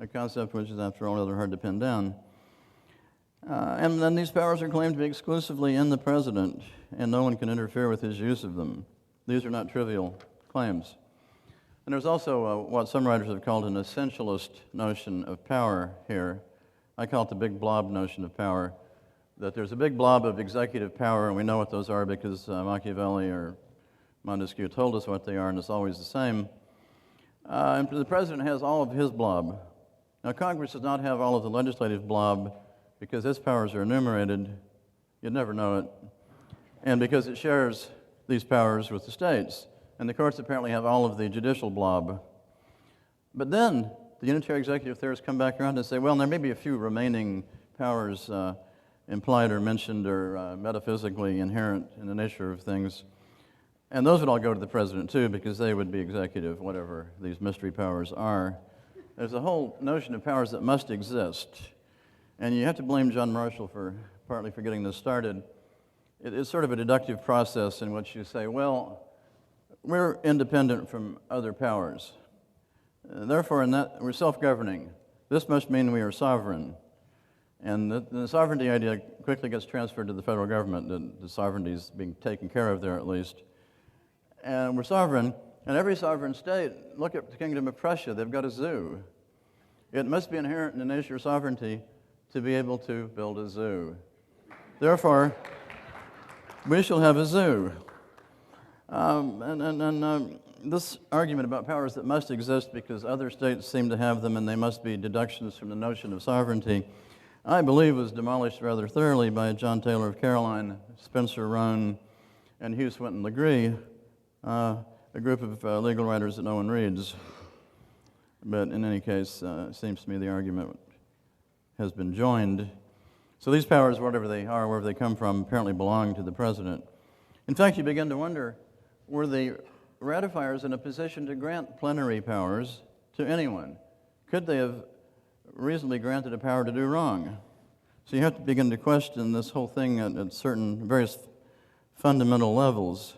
a concept which is, after all, rather hard to pin down. And then these powers are claimed to be exclusively in the president, and no one can interfere with his use of them. These are not trivial claims. And there's also what some writers have called an essentialist notion of power here. I call it the big blob notion of power, that there's a big blob of executive power, and we know what those are because Machiavelli or Montesquieu told us what they are, and it's always the same. And the president has all of his blob. Now, Congress does not have all of the legislative blob because its powers are enumerated. You'd never know it. And because it shares these powers with the states. And the courts apparently have all of the judicial blob. But then the unitary executive theorists come back around and say, well, there may be a few remaining powers implied or mentioned or metaphysically inherent in the nature of things. And those would all go to the president, too, because they would be executive, whatever these mystery powers are. There's a whole notion of powers that must exist. And you have to blame John Marshall partly for getting this started. It's sort of a deductive process in which you say, well, we're independent from other powers. Therefore, in that, we're self-governing. This must mean we are sovereign. And the sovereignty idea quickly gets transferred to the federal government. The sovereignty is being taken care of there, at least. And we're sovereign. And every sovereign state, look at the Kingdom of Prussia, they've got a zoo. It must be inherent in the nature of sovereignty to be able to build a zoo. Therefore, we shall have a zoo. This argument about powers that must exist because other states seem to have them and they must be deductions from the notion of sovereignty, I believe was demolished rather thoroughly by John Taylor of Caroline, Spencer Roane, and Hugh Swinton Legree, a group of legal writers that no one reads. But in any case, it seems to me the argument has been joined. So these powers, whatever they are, wherever they come from, apparently belong to the president. In fact, you begin to wonder, were the ratifiers in a position to grant plenary powers to anyone? Could they have reasonably granted a power to do wrong? So you have to begin to question this whole thing at certain various fundamental levels.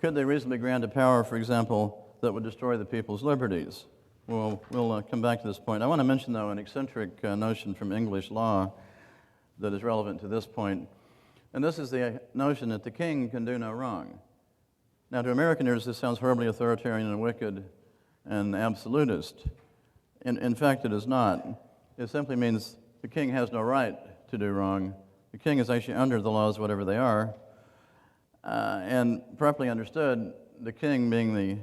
Could they reasonably grant a power, for example, that would destroy the people's liberties? Well, we'll come back to this point. I want to mention, though, an eccentric notion from English law that is relevant to this point. And this is the notion that the king can do no wrong. Now, to American ears, this sounds horribly authoritarian and wicked and absolutist. In fact, it is not. It simply means the king has no right to do wrong. The king is actually under the laws, whatever they are. And properly understood, the king being the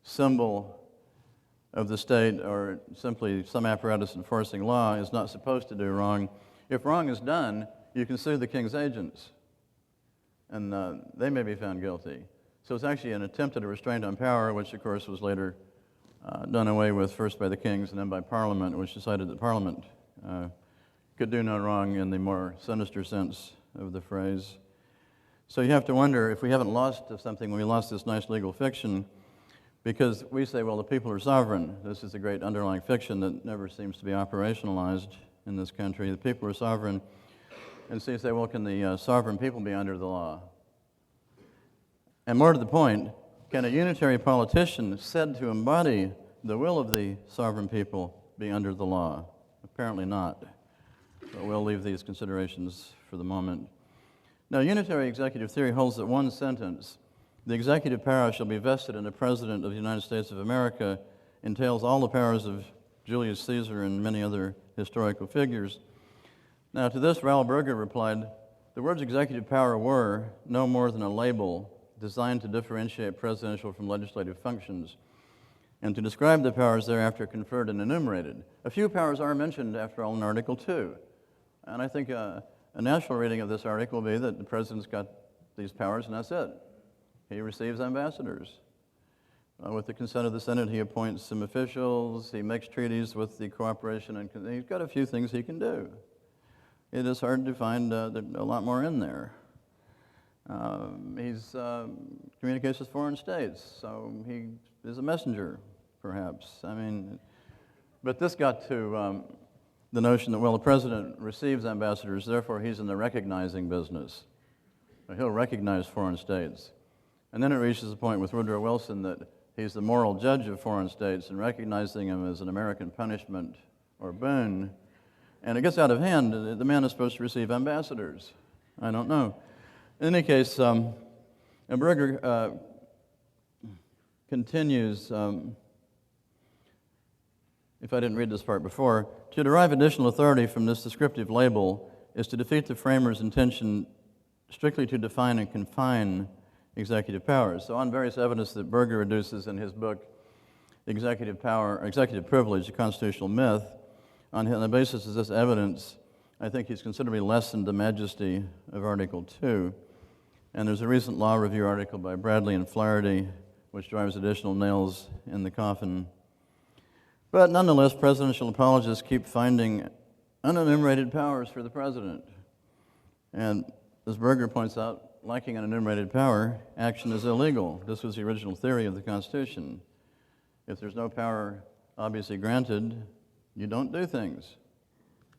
symbol of the state or simply some apparatus enforcing law is not supposed to do wrong. If wrong is done, you can sue the king's agents, and they may be found guilty. So it's actually an attempt at a restraint on power, which of course was later done away with first by the kings and then by Parliament, which decided that Parliament could do no wrong in the more sinister sense of the phrase. So you have to wonder if we haven't lost something when we lost this nice legal fiction, because we say, well, the people are sovereign. This is a great underlying fiction that never seems to be operationalized in this country. The people are sovereign. And so you say, well, can the sovereign people be under the law? And more to the point, can a unitary politician said to embody the will of the sovereign people be under the law? Apparently not. But we'll leave these considerations for the moment. Now, unitary executive theory holds that one sentence, the executive power shall be vested in the President of the United States of America, entails all the powers of Julius Caesar and many other historical figures. Now, to this, Raoul Berger replied, the words executive power were no more than a label designed to differentiate presidential from legislative functions and to describe the powers thereafter conferred and enumerated. A few powers are mentioned, after all, in Article 2. And I think a natural reading of this article will be that the president's got these powers and that's it. He receives ambassadors. With the consent of the Senate, he appoints some officials, he makes treaties with the cooperation, and he's got a few things he can do. It is hard to find a lot more in there. He communicates with foreign states, so he is a messenger, perhaps. But this got to the notion that, well, the president receives ambassadors, therefore he's in the recognizing business. He'll recognize foreign states. And then it reaches the point with Woodrow Wilson that he's the moral judge of foreign states, and recognizing them as an American punishment or boon. And it gets out of hand. The man is supposed to receive ambassadors. I don't know. In any case, Berger continues, if I didn't read this part before, to derive additional authority from this descriptive label is to defeat the framer's intention strictly to define and confine executive powers. So on various evidence that Berger reduces in his book, Executive Privilege, a Constitutional Myth, on the basis of this evidence, I think he's considerably lessened the majesty of Article 2. And there's a recent law review article by Bradley and Flaherty, which drives additional nails in the coffin. But nonetheless, presidential apologists keep finding unenumerated powers for the president. And as Berger points out, lacking an enumerated power, action is illegal. This was the original theory of the Constitution. If there's no power obviously granted, you don't do things.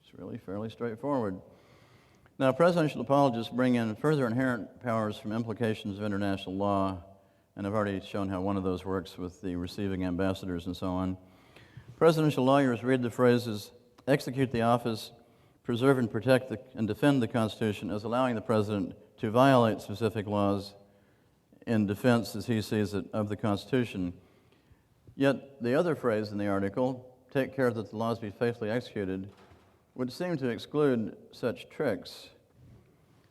It's really fairly straightforward. Now, presidential apologists bring in further inherent powers from implications of international law, and I've already shown how one of those works with the receiving ambassadors and so on. Presidential lawyers read the phrases, execute the office, preserve and protect and defend the Constitution as allowing the president to violate specific laws in defense, as he sees it, of the Constitution. Yet the other phrase in the article, take care that the laws be faithfully executed, would seem to exclude such tricks.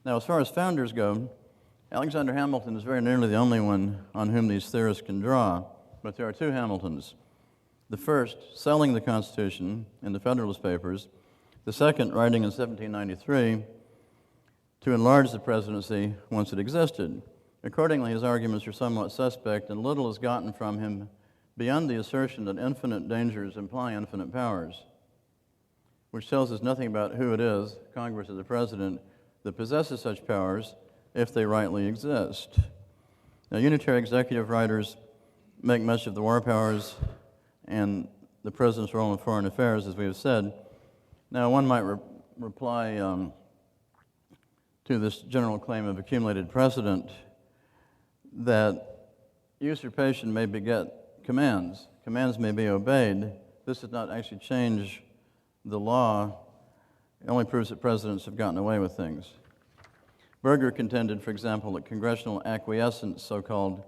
Now, as far as founders go, Alexander Hamilton is very nearly the only one on whom these theorists can draw, but there are two Hamiltons. The first, selling the Constitution in the Federalist Papers. The second, writing in 1793 to enlarge the presidency once it existed. Accordingly, his arguments are somewhat suspect, and little is gotten from him beyond the assertion that infinite dangers imply infinite powers, which tells us nothing about who it is, Congress or the president, that possesses such powers if they rightly exist. Now, unitary executive writers make much of the war powers and the president's role in foreign affairs, as we have said. Now, one might reply to this general claim of accumulated precedent that usurpation may beget commands. Commands may be obeyed. This does not actually change the law. It only proves that presidents have gotten away with things. Berger contended, for example, that congressional acquiescence, so-called,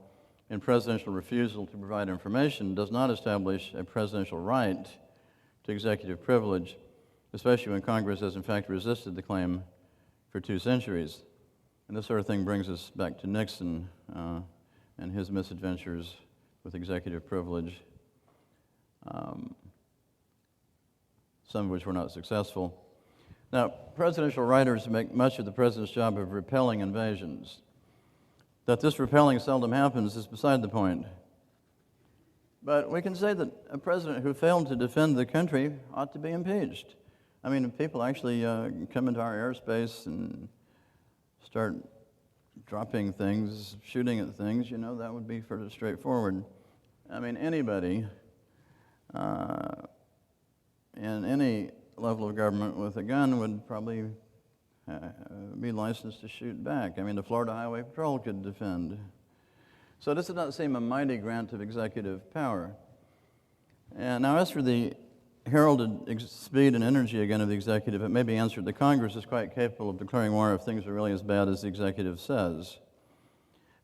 in presidential refusal to provide information does not establish a presidential right to executive privilege, especially when Congress has in fact resisted the claim for 2 centuries. And this sort of thing brings us back to Nixon and his misadventures with executive privilege, some of which were not successful. Now, presidential writers make much of the president's job of repelling invasions. That this repelling seldom happens is beside the point. But we can say that a president who failed to defend the country ought to be impeached. I mean, if people actually come into our airspace and start dropping things, shooting at things, you know, that would be fairly straightforward. I mean, anybody in any level of government with a gun would probably be licensed to shoot back. I mean, the Florida Highway Patrol could defend. So this does not seem a mighty grant of executive power. And now, as for the heralded speed and energy again of the executive, it may be answered that Congress is quite capable of declaring war if things are really as bad as the executive says.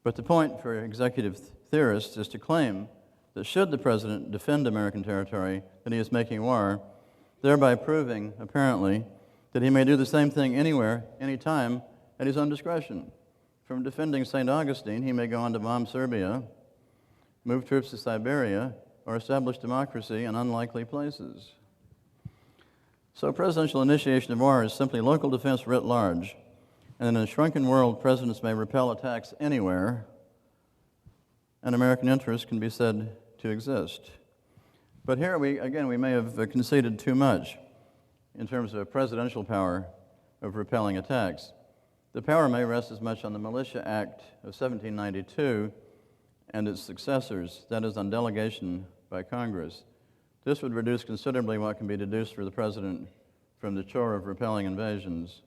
But the point for executive theorists is to claim that should the president defend American territory, that he is making war, thereby proving, apparently, that he may do the same thing anywhere, anytime, at his own discretion. From defending St. Augustine, he may go on to bomb Serbia, move troops to Siberia, or establish democracy in unlikely places. So presidential initiation of war is simply local defense writ large, and in a shrunken world, presidents may repel attacks anywhere, and American interest can be said to exist. But here, we may have conceded too much in terms of presidential power of repelling attacks. The power may rest as much on the Militia Act of 1792 and its successors, that is, on delegation by Congress. This would reduce considerably what can be deduced for the president from the chore of repelling invasions.